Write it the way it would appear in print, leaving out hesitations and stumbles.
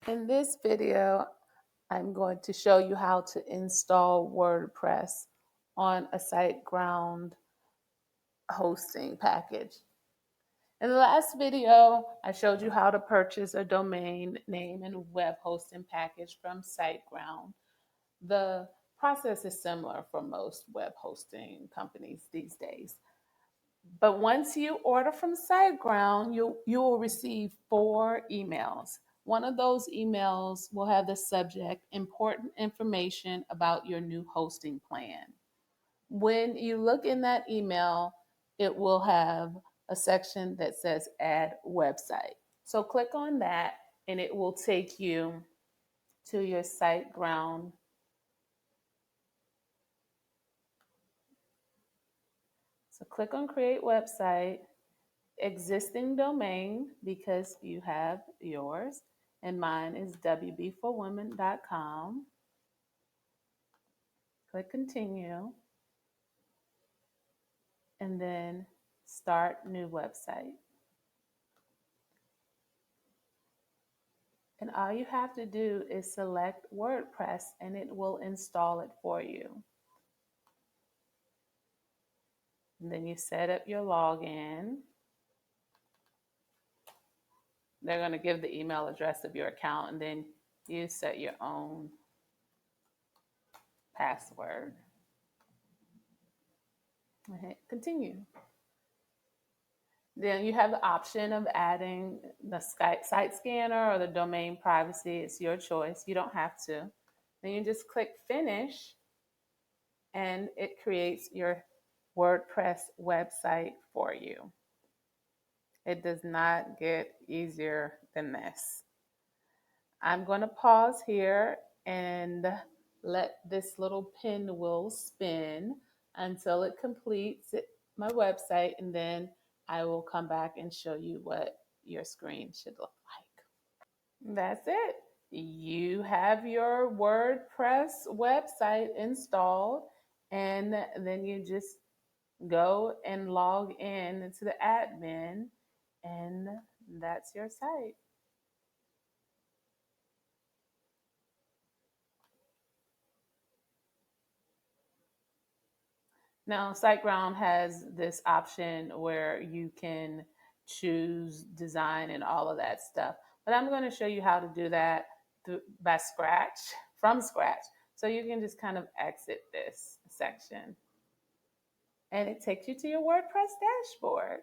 In this video, I'm going to show you how to install WordPress on a SiteGround hosting package. In the last video, I showed you how to purchase a domain name and web hosting package from SiteGround. The process is similar for most web hosting companies these days. But once you order from SiteGround, you will receive 4 emails. One of those emails will have the subject important information about your new hosting plan. When you look in that email, it will have a section that says add website. So click on that and it will take you to your SiteGround. So click on create website, existing domain because you have yours, and mine is wbforwomen.com. Click continue, and then start new website. And all you have to do is select WordPress and it will install it for you. And then you set up your login. They're going to give the email address of your account, and then you set your own password. Hit continue. Then you have the option of adding the site scanner or the domain privacy. It's your choice. You don't have to. Then you just click finish and it creates your WordPress website for you. It does not get easier than this. I'm going to pause here and let this little pinwheel spin until it completes my website, and then I will come back and show you what your screen should look like. That's it. You have your WordPress website installed, and then you just go and log in to the admin, and that's your site. Now, SiteGround has this option where you can choose design and all of that stuff. But I'm going to show you how to do that from scratch. So you can just kind of exit this section. And it takes you to your WordPress dashboard.